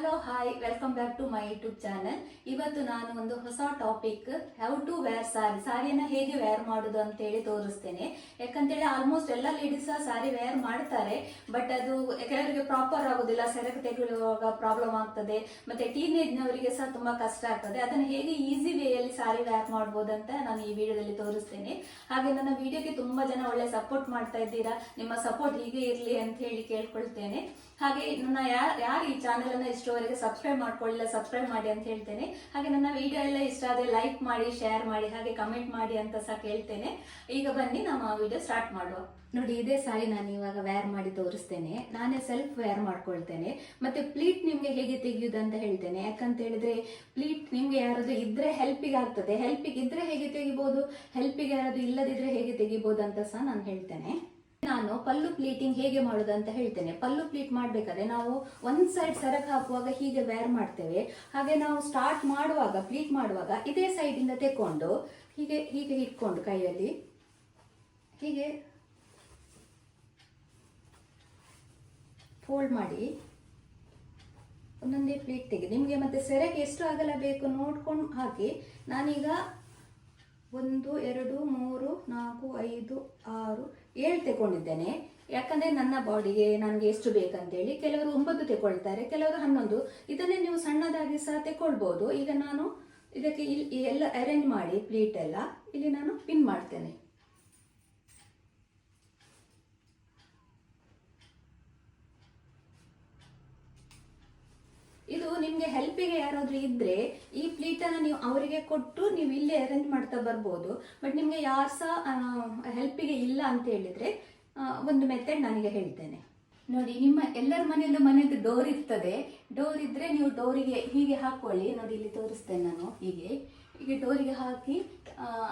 Hello hi welcome back to my YouTube channel. ಇವತ್ತು ನಾನು ಒಂದು ಹೊಸ ಟಾಪಿಕ್ ಹೌ ಟು ವೇರ್ ಸಾರಿಯನ್ನು ಹೇಗೆ ವೇರ್ ಮಾಡೋದು ಅಂತೇಳಿ ತೋರಿಸ್ತೇನೆ. ಯಾಕಂತೇಳಿ ಆಲ್ಮೋಸ್ಟ್ ಎಲ್ಲ ಲೇಡೀಸ್ ಸಾರಿ ವೇರ್ ಮಾಡ್ತಾರೆ, ಬಟ್ ಅದು ಕೆಲವರಿಗೆ ಪ್ರಾಪರ್ ಆಗೋದಿಲ್ಲ, ಸೆರಗು ತೆಗೆಯುವಾಗ ಪ್ರಾಬ್ಲಮ್ ಆಗ್ತದೆ, ಮತ್ತೆ ಟೀನೇಜ್ನವರಿಗೆ ಸಹ ತುಂಬಾ ಕಷ್ಟ ಆಗ್ತದೆ. ಅದನ್ನು ಹೇಗೆ ಈಸಿ ವೇಯಲ್ಲಿ ಸಾರಿ ವೇರ್ ಮಾಡ್ಬೋದು ಅಂತ ನಾನು ಈ ವಿಡಿಯೋದಲ್ಲಿ ತೋರಿಸ್ತೇನೆ. ಹಾಗೆ ನನ್ನ ವಿಡಿಯೋಗೆ ತುಂಬಾ ಜನ ಒಳ್ಳೆ ಸಪೋರ್ಟ್ ಮಾಡ್ತಾ ಇದ್ದೀರಾ, ನಿಮ್ಮ ಸಪೋರ್ಟ್ ಹೀಗೆ ಇರಲಿ ಅಂತ ಹೇಳಿ ಕೇಳ್ಕೊಳ್ತೇನೆ. ಹಾಗೆ ನನ್ನ ಯಾರು ಈ ಚಾನೆಲ್ ಅನ್ನ ಇಷ್ಟವರೆಗೆ ಸಬ್ಸ್ಕ್ರೈಬ್ ಮಾಡ್ಕೊಳ್ಳಿಲ್ಲ ಸಬ್ಸ್ಕ್ರೈಬ್ ಮಾಡಿ ಅಂತ ಹೇಳ್ತೇನೆ. ಹಾಗೆ ನನ್ನ ವಿಡಿಯೋ ಎಲ್ಲ ಇಷ್ಟ ಆದರೆ ಲೈಕ್ ಮಾಡಿ, ಶೇರ್ ಮಾಡಿ, ಹಾಗೆ ಕಮೆಂಟ್ ಮಾಡಿ ಅಂತ ಸಹ ಕೇಳ್ತೇನೆ. ಈಗ ಬನ್ನಿ ನಮ್ಮ ವಿಡಿಯೋ ಸ್ಟಾರ್ಟ್ ಮಾಡುವ. ನೋಡಿ, ಇದೇ ಸಾರಿ ನಾನು ಇವಾಗ ವೇರ್ ಮಾಡಿ ತೋರಿಸ್ತೇನೆ. ನಾನೇ ಸೆಲ್ಫ್ ವೇರ್ ಮಾಡ್ಕೊಳ್ತೇನೆ. ಮತ್ತೆ ಪ್ಲೀಟ್ ನಿಮ್ಗೆ ಹೇಗೆ ತೆಗೆಯುವುದು ಅಂತ ಹೇಳ್ತೇನೆ. ಯಾಕಂತ ಹೇಳಿದ್ರೆ ಪ್ಲೀಟ್ ನಿಮ್ಗೆ ಯಾರಾದ್ರೂ ಇದ್ರೆ ಹೆಲ್ಪಿಗೆ ಆಗ್ತದೆ. ಹೆಲ್ಪಿಗೆ ಇದ್ರೆ ಹೇಗೆ ತೆಗಿಬಹುದು, ಹೆಲ್ಪಿಗೆ ಯಾರಾದ್ರೂ ಇಲ್ಲದಿದ್ರೆ ಹೇಗೆ ತೆಗಿಬಹುದು ಅಂತ ಸಹ ನಾನು ಹೇಳ್ತೇನೆ. ನಾನು ಪಲ್ಲು ಪ್ಲೀಟಿಂಗ್ ಹೇಗೆ ಮಾಡುದು ಅಂತ ಹೇಳ್ತೇನೆ. ಪಲ್ಲು ಪ್ಲೀಟ್ ಮಾಡ್ಬೇಕಾದ್ರೆ ನಾವು ಒಂದ್ ಸೈಡ್ ಸೆರಗು ಹಾಕುವಾಗ ಹೀಗೆ ವೇರ್ ಮಾಡ್ತೇವೆ. ಹಾಗೆ ನಾವು ಸ್ಟಾರ್ಟ್ ಮಾಡುವಾಗ ಪ್ಲೀಟ್ ಮಾಡುವಾಗ ಇದೇ ಸೈಡ್ ಇಂದ ತೆಕೊಂಡು ಹೀಗೆ ಹೀಗೆ ಇಟ್ಕೊಂಡು ಕೈಯಲ್ಲಿ ಹೀಗೆ ಫೋಲ್ಡ್ ಮಾಡಿ ಒಂದೊಂದೇ ಪ್ಲೀಟ್ ತೆಗೆ. ನಿಮಗೆ ಮತ್ತೆ ಸೆರಗು ಎಷ್ಟು ಅಗಲ ಬೇಕು ನೋಡ್ಕೊಂಡು ಹಾಕಿ. ನಾನೀಗ 1 2 3 4 5 6 7 ತಗೊಂಡಿದ್ದೇನೆ. ಯಾಕಂದ್ರೆ ನನ್ನ ಬಾಡಿಗೆ ನನಗೆ ಎಷ್ಟು ಬೇಕಂತೇಳಿ ಕೆಲವರು 9 ತಗೊಳ್ತಾರೆ, ಕೆಲವರು 11. ಇದನ್ನೇ ನೀವು ಸಣ್ಣದಾಗಿ ಸಹ ತಗೊಳ್ಬಹುದು. ಈಗ ನಾನು ಇದಕ್ಕೆ ಎಲ್ಲ ಅರೇಂಜ್ ಮಾಡಿ ಪ್ಲೀಟ್ ಎಲ್ಲ ಇಲ್ಲಿ ನಾನು ಪಿನ್ ಮಾಡ್ತೇನೆ. ಇದು ನಿಮ್ಗೆ ಹೆಲ್ಪಿಗೆ ಯಾರಾದ್ರೂ ಇದ್ರೆ ಈ ಪ್ಲೀಟ್ ಅನ್ನ ನೀವು ಅವರಿಗೆ ಕೊಟ್ಟು ನೀವು ಇಲ್ಲಿ ಅರೇಂಜ್ ಮಾಡ್ತಾ ಬರ್ಬೋದು. ಬಟ್ ನಿಮ್ಗೆ ಯಾರು ಸಹ ಹೆಲ್ಪಿಗೆ ಇಲ್ಲ ಅಂತ ಹೇಳಿದ್ರೆ ಒಂದು ಮೆಥಡ್ ನನಗೆ ಹೇಳ್ತೇನೆ. ನೋಡಿ, ನಿಮ್ಮ ಎಲ್ಲರ ಮನೆಯದ್ದು ಡೋರ್ ಇರ್ತದೆ. ಡೋರ್ ಇದ್ರೆ ನೀವು ಡೋರಿಗೆ ಹೀಗೆ ಹಾಕೊಳ್ಳಿ. ನೋಡಿ, ಇಲ್ಲಿ ತೋರಿಸ್ತೇನೆ ನಾನು. ಹೀಗೆ ಡೋರಿಗೆ ಹಾಕಿ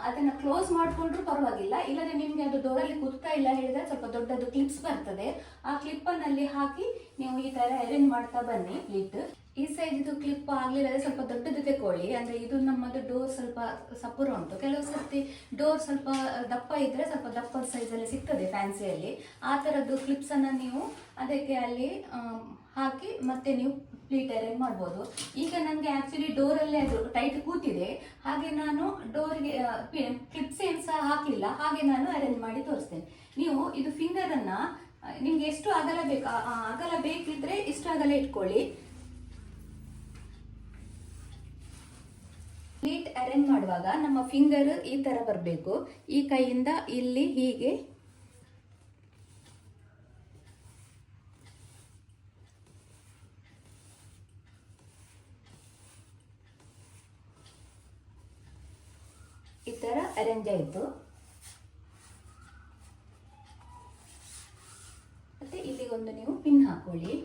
ಅದನ್ನ ಕ್ಲೋಸ್ ಮಾಡ್ಕೊಂಡ್ರು ಪರವಾಗಿಲ್ಲ. ಇಲ್ಲದ್ರೆ ನಿಮ್ಗೆ ಅದು ಡೋರಲ್ಲಿ ಕುತ್ತಾ ಇಲ್ಲ ಹೇಳಿದ್ರೆ ಸ್ವಲ್ಪ ದೊಡ್ಡದು ಕ್ಲಿಪ್ಸ್ ಬರ್ತದೆ. ಆ ಕ್ಲಿಪ್ಪನ್ನಲ್ಲಿ ಹಾಕಿ ನೀವು ಈ ತರ ಅರೇಂಜ್ ಮಾಡ್ತಾ ಬನ್ನಿ ಪ್ಲೀಟ್. ಈ ಸೈಜ್ ಇದು ಕ್ಲಿಪ್ ಆಗ್ಲಿಲ್ಲ ಸ್ವಲ್ಪ ದೊಡ್ಡದು ತೆಕೊಳ್ಳಿ. ಅಂದ್ರೆ ಇದು ನಮ್ಮದು ಡೋರ್ ಸ್ವಲ್ಪ ಸಪುರ ಉಂಟು. ಕೆಲವು ಸರ್ತಿ ಡೋರ್ ಸ್ವಲ್ಪ ದಪ್ಪ ಇದ್ರೆ ಸ್ವಲ್ಪ ದಪ್ಪ ಸೈಜ್ ಅಲ್ಲಿ ಸಿಗ್ತದೆ ಫ್ಯಾನ್ಸಿಯಲ್ಲಿ. ಆ ತರದ್ದು ಕ್ಲಿಪ್ಸ್ ಅನ್ನ ನೀವು ಅದಕ್ಕೆ ಅಲ್ಲಿ ಹಾಕಿ ಮತ್ತೆ ನೀವು ಪ್ಲೀಟ್ ಅರೇಂಜ್ ಮಾಡ್ಬೋದು. ಈಗ ನನಗೆ ಆಕ್ಚುಲಿ ಡೋರಲ್ಲೇ ಅದು ಟೈಟ್ ಕೂತಿದೆ, ಹಾಗೆ ನಾನು ಡೋರ್ಗೆ ಕ್ಲಿಪ್ಸ್ ಏನು ಸಹ ಹಾಕಲಿಲ್ಲ. ಹಾಗೆ ನಾನು ಅರೇಂಜ್ ಮಾಡಿ ತೋರಿಸ್ತೇನೆ. ನೀವು ಇದು ಫಿಂಗರ್ ಅನ್ನ ನಿಮ್ಗೆ ಎಷ್ಟು ಅಗಲ ಬೇಕು, ಅಗಲ ಬೇಕಿದ್ರೆ ಇಷ್ಟು ಅಗಲ ಇಟ್ಕೊಳ್ಳಿ. ಪ್ಲೀಟ್ ಅರೇಂಜ್ ಮಾಡುವಾಗ ನಮ್ಮ ಫಿಂಗರ್ ಈ ತರ ಬರಬೇಕು. ಈ ಕೈಯಿಂದ ಇಲ್ಲಿ ಹೀಗೆ ಈ ತರ ಅರೇಂಜ್ ಆಯಿತು. ಮತ್ತೆ ಇಲ್ಲಿಗೊಂದು ನೀವು ಪಿನ್ ಹಾಕೊಳ್ಳಿ.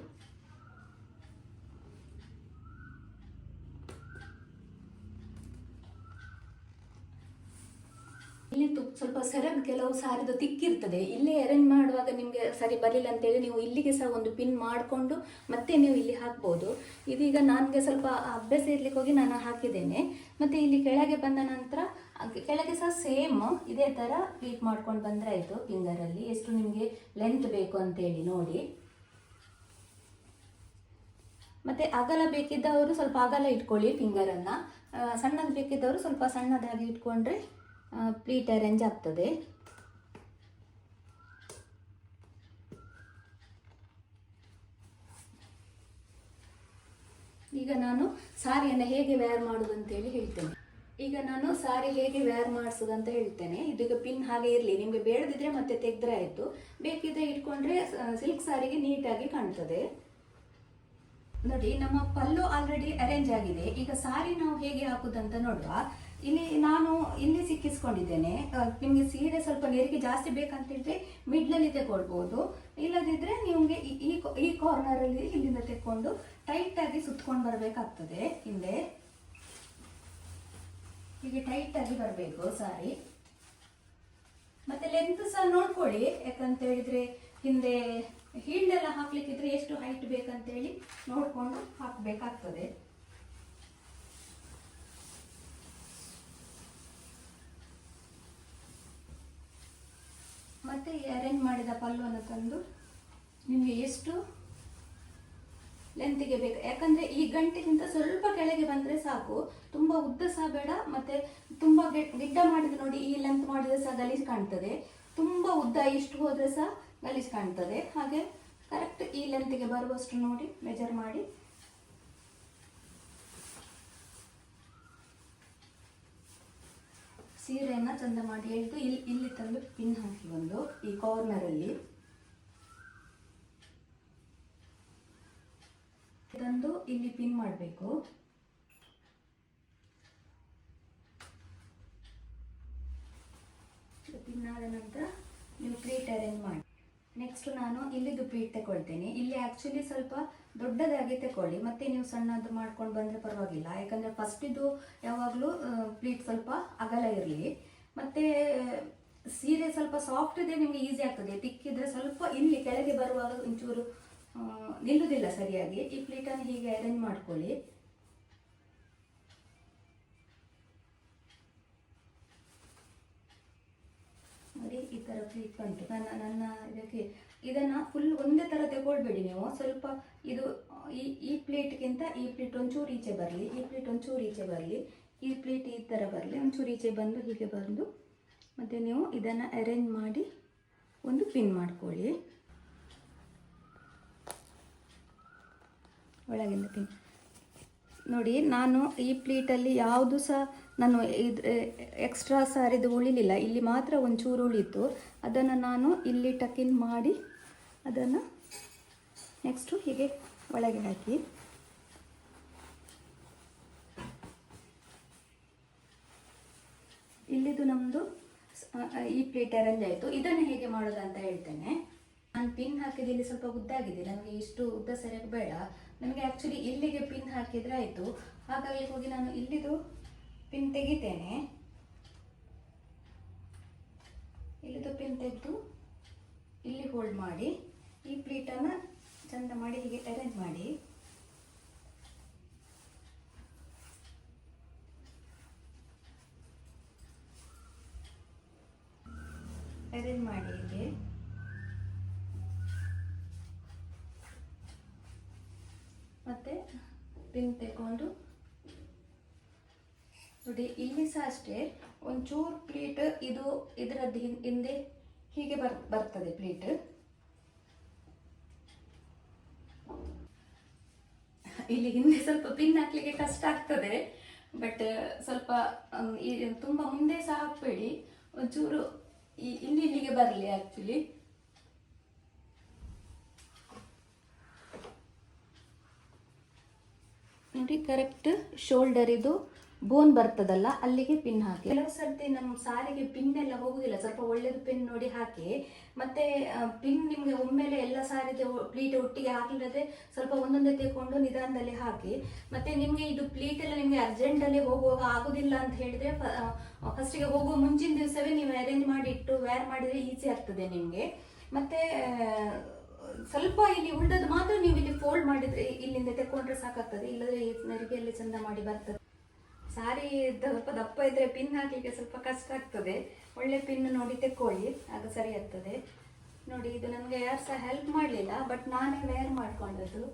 ಇಲ್ಲಿ ಸ್ವಲ್ಪ ಸೆರಗು ಕೆಲವು ಸಾರಿದು ತಿಕ್ಕಿರ್ತದೆ. ಇಲ್ಲಿ ಅರೇಂಜ್ ಮಾಡುವಾಗ ನಿಮಗೆ ಸರಿ ಬರಲಿಲ್ಲ ಅಂತೇಳಿ ನೀವು ಇಲ್ಲಿಗೆ ಸಹ ಒಂದು ಪಿನ್ ಮಾಡಿಕೊಂಡು ಮತ್ತೆ ನೀವು ಇಲ್ಲಿ ಹಾಕ್ಬೋದು. ಇದೀಗ ನನಗೆ ಸ್ವಲ್ಪ ಅಭ್ಯಾಸ ಇರ್ಲಿಕ್ಕೆ ಹೋಗಿ ನಾನು ಹಾಕಿದ್ದೇನೆ. ಮತ್ತೆ ಇಲ್ಲಿ ಕೆಳಗೆ ಬಂದ ನಂತರ ಕೆಳಗೆ ಸಹ ಸೇಮ್ ಇದೇ ತರ ಪ್ಲೀಟ್ ಮಾಡ್ಕೊಂಡು ಬಂದ್ರೆ ಆಯ್ತು. ಫಿಂಗರಲ್ಲಿ ಎಷ್ಟು ನಿಮಗೆ ಲೆಂತ್ ಬೇಕು ಅಂತೇಳಿ ನೋಡಿ. ಮತ್ತೆ ಅಗಲ ಬೇಕಿದ್ದವರು ಸ್ವಲ್ಪ ಅಗಲ ಇಟ್ಕೊಳ್ಳಿ ಫಿಂಗರನ್ನ. ಸಣ್ಣದು ಬೇಕಿದ್ದವರು ಸ್ವಲ್ಪ ಸಣ್ಣದಾಗಿ ಇಟ್ಕೊಂಡ್ರೆ ಪ್ಲೀಟ್ ಅರೇಂಜ್ ಆಗ್ತದೆ. ಈಗ ನಾನು ಸಾರಿಯನ್ನು ಹೇಗೆ ವೇರ್ ಮಾಡೋದು ಅಂತೇಳಿ ಹೇಳ್ತೇನೆ. ಈಗ ನಾನು ಸಾರಿ ಹೇಗೆ ವೇರ್ ಮಾಡಿಸೋದು ಅಂತ ಹೇಳ್ತೇನೆ. ಇದೀಗ ಪಿನ್ ಹಾಗೆ ಇರಲಿ, ನಿಮಗೆ ಬೇಡದಿದ್ರೆ ಮತ್ತೆ ತೆಗೆದ್ರೆ ಆಯಿತು. ಬೇಕಿದ್ರೆ ಇಟ್ಕೊಂಡ್ರೆ ಸಿಲ್ಕ್ ಸಾರಿಗೆ ನೀಟಾಗಿ ಕಾಣ್ತದೆ. ನೋಡಿ, ನಮ್ಮ ಪಲ್ಲು ಆಲ್ರೆಡಿ ಅರೇಂಜ್ ಆಗಿದೆ. ಈಗ ಸಾರಿ ನಾವು ಹೇಗೆ ಹಾಕುದಂತ ನೋಡುವ. ಇಲ್ಲಿ ನಾನು ಇಲ್ಲಿ ಸಿಕ್ಕಿಸ್ಕೊಂಡಿದ್ದೇನೆ. ನಿಮಗೆ ಸೀರೆ ಸ್ವಲ್ಪ ನೆರಿಗೆ ಜಾಸ್ತಿ ಬೇಕಂತ ಹೇಳಿದ್ರೆ ಮಿಡ್ಲಲ್ಲಿ ತಗೊಳ್ಬಹುದು. ಇಲ್ಲದಿದ್ರೆ ನಿಮಗೆ ಈ ಕಾರ್ನರ್ ಅಲ್ಲಿ ಇಲ್ಲಿಂದ ತೆಕ್ಕೊಂಡು ಟೈಟ್ ಆಗಿ ಸುತ್ಕೊಂಡು ಬರಬೇಕಾಗ್ತದೆ. ಹಿಂದೆ ಹೀಗೆ ಟೈಟ್ ಆಗಿ ಬರಬೇಕು ಸಾರಿ. ಮತ್ತೆ ಲೆಂತ್ ಸಹ ನೋಡ್ಕೊಳ್ಳಿ. ಯಾಕಂತ ಹೇಳಿದ್ರೆ ಹಿಂದೆ ಹೀಲ್ಡೆಲ್ಲ ಹಾಕ್ಲಿಕ್ಕಿದ್ರೆ ಎಷ್ಟು ಹೈಟ್ ಬೇಕಂತೇಳಿ ನೋಡ್ಕೊಂಡು ಹಾಕಬೇಕಾಗ್ತದೆ. ಮತ್ತೆ ಈ ಅರೇಂಜ್ ಮಾಡಿದ ಪಲ್ಲುವನ್ನು ತಂದು ನಿಮಗೆ ಎಷ್ಟು ಲೆಂತಿಗೆ ಬೇಕು. ಯಾಕಂದ್ರೆ ಈ ಗಂಟಿಗಿಂತ ಸ್ವಲ್ಪ ಕೆಳಗೆ ಬಂದ್ರೆ ಸಾಕು, ತುಂಬಾ ಉದ್ದ ಸಹ ಬೇಡ, ಮತ್ತೆ ತುಂಬಾ ಗಿಡ್ಡ ಮಾಡಿದ್ರೆ ನೋಡಿ ಈ ಲೆಂತ್ ಮಾಡಿದ್ರೆ ಸಹ ಗಲೀಜ್ ಕಾಣ್ತದೆ, ತುಂಬಾ ಉದ್ದ ಇಷ್ಟು ಹೋದ್ರೆ ಸಹ ಗಲೀಜ್ ಕಾಣ್ತದೆ. ಹಾಗೆ ಕರೆಕ್ಟ್ ಈ ಲೆಂತಿಗೆ ಬರುವಷ್ಟು ನೋಡಿ ಮೆಜರ್ ಮಾಡಿ ಸೀರೆಯನ್ನ ಚಂದ ಮಾಡಿ ಎಳೆದು ಇಲ್ಲಿ ತಂದು ಪಿನ್ ಹಾಕಿ ಒಂದು ಈ ಕಾರ್ನರ್ ಅಲ್ಲಿ ತಂದು ಇಲ್ಲಿ ಪಿನ್ ಮಾಡಬೇಕು. ಪಿನ್ ಆದ ನಂತರ ನೀವು ಪ್ಲೇಟ್ ಅರೇಂಜ್ ಮಾಡಿ. ನೆಕ್ಸ್ಟ್ ನಾನು ಇಲ್ಲಿದು ಪ್ಲೇಟ್ ತಗೊಳ್ತೇನೆ. ಇಲ್ಲಿ ಆಕ್ಚುಲಿ ಸ್ವಲ್ಪ ದೊಡ್ಡದಾಗಿ ತಗೊಳ್ಳಿ, ಮತ್ತೆ ನೀವು ಸಣ್ಣದು ಮಾಡ್ಕೊಂಡು ಬಂದ್ರೆ ಪರವಾಗಿಲ್ಲ. ಯಾಕಂದ್ರೆ ಫಸ್ಟ್ ಇದು ಯಾವಾಗಲೂ ಪ್ಲೇಟ್ ಸ್ವಲ್ಪ ಅಗಲ ಇರಲಿ. ಮತ್ತೆ ಸೀರೆ ಸ್ವಲ್ಪ ಸಾಫ್ಟ್ ಇದೆ, ನಿಮ್ಗೆ ಈಸಿ ಆಗ್ತದೆ. ತಿಕ್ಕಿದ್ರೆ ಸ್ವಲ್ಪ ಇಲ್ಲಿ ಕೆಳಗೆ ಬರುವಾಗ ಒಂಚೂರು ನಿಲ್ಲುವುದಿಲ್ಲ ಸರಿಯಾಗಿ. ಈ ಪ್ಲೇಟನ್ನು ಹೀಗೆ ಅರೇಂಜ್ ಮಾಡ್ಕೊಳ್ಳಿ. ನೋಡಿ ಈ ತರ ಪ್ಲೇಟ್ ಬಂತು. ನನ್ನ ಇದಕ್ಕೆ ಇದನ್ನ ಫುಲ್ ಒಂದೇ ತರ ತಗೊಳ್ಬೇಡಿ ನೀವು. ಸ್ವಲ್ಪ ಇದು ಈ ಪ್ಲೇಟ್ಗಿಂತ ಈ ಪ್ಲೇಟ್ ಒಂಚೂರು ಈಚೆ ಬರಲಿ, ಈ ಪ್ಲೇಟ್ ಒಂಚೂರು ಈಚೆ ಬರಲಿ, ಈ ಪ್ಲೇಟ್ ಈ ತರ ಬರಲಿ, ಒಂಚೂರು ಈಚೆ ಬಂದು ಹೀಗೆ ಬಂದು ಮತ್ತೆ ನೀವು ಇದನ್ನ ಅರೇಂಜ್ ಮಾಡಿ ಒಂದು ಪಿನ್ ಮಾಡ್ಕೊಳ್ಳಿ. ಒಳಗಿಂದ ಪಿನ್ ನೋಡಿ. ನಾನು ಈ ಪ್ಲೇಟಲ್ಲಿ ಯಾವುದು ಸಹ ನಾನು ಇದು ಎಕ್ಸ್ಟ್ರಾ ಸಾರಿದು ಉಳಿಲಿಲ್ಲ, ಇಲ್ಲಿ ಮಾತ್ರ ಒಂಚೂರು ಉಳಿತು. ಅದನ್ನು ನಾನು ಇಲ್ಲಿ ಟಕಿನ್ ಮಾಡಿ ಅದನ್ನು ನೆಕ್ಸ್ಟು ಹೀಗೆ ಒಳಗೆ ಹಾಕಿ ಇಲ್ಲಿದು ನಮ್ಮದು ಈ ಪ್ಲೇಟ್ ಅರೇಂಜ್ ಆಯಿತು. ಇದನ್ನು ಹೇಗೆ ಮಾಡೋದು ಅಂತ ಹೇಳ್ತೇನೆ. ನಾನು ಪಿನ್ ಹಾಕಿದ್ದು ಇಲ್ಲಿ ಸ್ವಲ್ಪ ಉದ್ದಾಗಿದೆ, ನನಗೆ ಇಷ್ಟು ಉದ್ದ ಸರಿಯಾಗಿ ಬೇಡ. ನನಗೆ ಆ್ಯಕ್ಚುಲಿ ಇಲ್ಲಿಗೆ ಪಿನ್ ಹಾಕಿದರೆ ಆಯಿತು. ಹಾಗಾಗಿ ಹೋಗಿ ನಾನು ಇಲ್ಲಿದು ಪಿನ್ ತೆಗಿತೇನೆ. ಇಲ್ಲಿದು ಪಿನ್ ತೆಗೆದು ಇಲ್ಲಿ ಹೋಲ್ಡ್ ಮಾಡಿ ಈ ಪ್ಲೇಟನ್ನು ಚಂದ ಮಾಡಿ ಹೀಗೆ ಅರೇಂಜ್ ಮಾಡಿ. ಅರೇಂಜ್ ಮಾಡಿ ಹೀಗೆ. ಮತ್ತೆ ಪಿನ್ ತೆಗೊಂಡು ನೋಡಿ ಇಲ್ಲಿ ಸಹ ಅಷ್ಟೇ ಒಂಚೂರು ಪ್ಲೇಟ್ ಇದು ಇದರದ್ದು ಹಿಂದೆ ಹೀಗೆ ಬರ್ತದೆ ಪ್ಲೇಟ್. ಇಲ್ಲಿ ಹಿಂದೆ ಸ್ವಲ್ಪ ಪಿನ್ ಹಾಕ್ಲಿಕ್ಕೆ ಕಷ್ಟ ಆಗ್ತದೆ, ಬಟ್ ಸ್ವಲ್ಪ ತುಂಬಾ ಮುಂದೆ ಸಹ ಹಾಕ್ಬೇಡಿ, ಒಂಚೂರು ಇಲ್ಲಿಗೆ ಬರಲಿ. ಆಕ್ಚುಲಿ ನೋಡಿ ಕರೆಕ್ಟ್ ಶೋಲ್ಡರ್ ಇದು ಬೋನ್ ಬರ್ತದಲ್ಲ ಅಲ್ಲಿಗೆ ಪಿನ್ ಹಾಕಿ. ಕೆಲವು ಸರ್ತಿ ನಮ್ಮ ಸಾರಿಗೆ ಪಿನ್ ಎಲ್ಲ ಹೋಗುದಿಲ್ಲ, ಸ್ವಲ್ಪ ಒಳ್ಳೇದು ಪಿನ್ ನೋಡಿ ಹಾಕಿ. ಮತ್ತೆ ಪಿನ್ ನಿಮ್ಗೆ ಒಮ್ಮೆಲೆ ಎಲ್ಲ ಸಾರಿದೆ ಪ್ಲೀಟ್ ಒಟ್ಟಿಗೆ ಹಾಕಿಲ್ಲದೆ ಸ್ವಲ್ಪ ಒಂದೊಂದೇ ತೆಕೊಂಡು ನಿಧಾನದಲ್ಲಿ ಹಾಕಿ. ಮತ್ತೆ ನಿಮ್ಗೆ ಇದು ಪ್ಲೀಟ್ ಎಲ್ಲ ನಿಮ್ಗೆ ಅರ್ಜೆಂಟ್ ಅಲ್ಲಿ ಹೋಗುವಾಗ ಆಗುದಿಲ್ಲ ಅಂತ ಹೇಳಿದ್ರೆ ಫಸ್ಟಿಗೆ ಹೋಗುವ ಮುಂಚಿನ ದಿವಸವೇ ನೀವು ಅರೇಂಜ್ ಮಾಡಿ ಇಟ್ಟು ವೇರ್ ಮಾಡಿದ್ರೆ ಈಸಿ ಆಗ್ತದೆ ನಿಮ್ಗೆ. ಮತ್ತೆ ಸ್ವಲ್ಪ ಇಲ್ಲಿ ಉಳ್ದದ್ದು ಮಾತ್ರ ನೀವು ಇಲ್ಲಿ ಫೋಲ್ಡ್ ಮಾಡಿದ್ರೆ ಇಲ್ಲಿಂದ ತೆಕೊಂಡ್ರೆ ಸಾಕಾಗ್ತದೆ, ಇಲ್ಲದ್ರೆ ನೆರಿಗೆಯಲ್ಲಿ ಚಂದ ಮಾಡಿ ಬರ್ತದೆ. ಸಾರಿ ಸ್ವಲ್ಪ ದಪ್ಪ ಇದ್ರೆ ಪಿನ್ ಹಾಕ್ಲಿಕ್ಕೆ ಸ್ವಲ್ಪ ಕಷ್ಟ ಆಗ್ತದೆ. ಒಳ್ಳೆ ಪಿನ್ ನೋಡಿ ತೆಕ್ಕೊಳ್ಳಿ, ಆಗ ಸರಿ ಆಗ್ತದೆ. ನೋಡಿ ಇದು ನನಗೆ ಯಾರು ಸಹ ಹೆಲ್ಪ್ ಮಾಡಲಿಲ್ಲ, ಬಟ್ ನಾನೇ ವೇರ್ ಮಾಡ್ಕೊಂಡದ್ದು.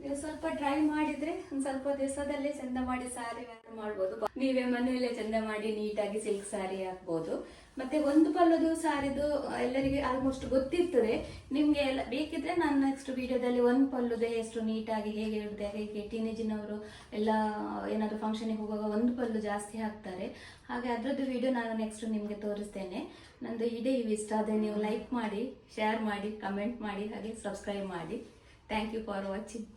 ನೀವು ಸ್ವಲ್ಪ ಟ್ರೈ ಮಾಡಿದ್ರೆ ಒಂದು ಸ್ವಲ್ಪ ದಿವಸದಲ್ಲೇ ಚಂದ ಮಾಡಿ ಸಾರಿ ವೇರ್ ಮಾಡ್ಬೋದು. ನೀವೇ ಮನೆಯಲ್ಲೇ ಚಂದ ಮಾಡಿ ನೀಟಾಗಿ ಸಿಲ್ಕ್ ಸಾರಿ ಹಾಕ್ಬೋದು. ಮತ್ತೆ ಒಂದು ಪಲ್ಲುದು ಸಾರಿದು ಎಲ್ಲರಿಗೆ ಆಲ್ಮೋಸ್ಟ್ ಗೊತ್ತಿರ್ತದೆ. ನಿಮ್ಗೆ ಎಲ್ಲ ಬೇಕಿದ್ರೆ ನಾನು ನೆಕ್ಸ್ಟ್ ವಿಡಿಯೋದಲ್ಲಿ ಒಂದು ಪಲ್ಲುದೆ ಎಷ್ಟು ನೀಟಾಗಿ ಹೇಗೆ ಇಡುತ್ತೆ, ಹೇಗೆ ಟೀನೇಜಿನವರು ಎಲ್ಲ ಏನಾದ್ರು ಫಂಕ್ಷನಿಗೆ ಹೋಗುವಾಗ ಒಂದು ಪಲ್ಲು ಜಾಸ್ತಿ ಹಾಕ್ತಾರೆ. ಹಾಗೆ ಅದರದ್ದು ವಿಡಿಯೋ ನಾನು ನೆಕ್ಸ್ಟ್ ನಿಮಗೆ ತೋರಿಸ್ತೇನೆ. ನಂದು ಇದೇ ಇಷ್ಟ ಆದರೆ ನೀವು ಲೈಕ್ ಮಾಡಿ, ಶೇರ್ ಮಾಡಿ, ಕಮೆಂಟ್ ಮಾಡಿ, ಹಾಗೆ ಸಬ್ಸ್ಕ್ರೈಬ್ ಮಾಡಿ. Thank you for watching.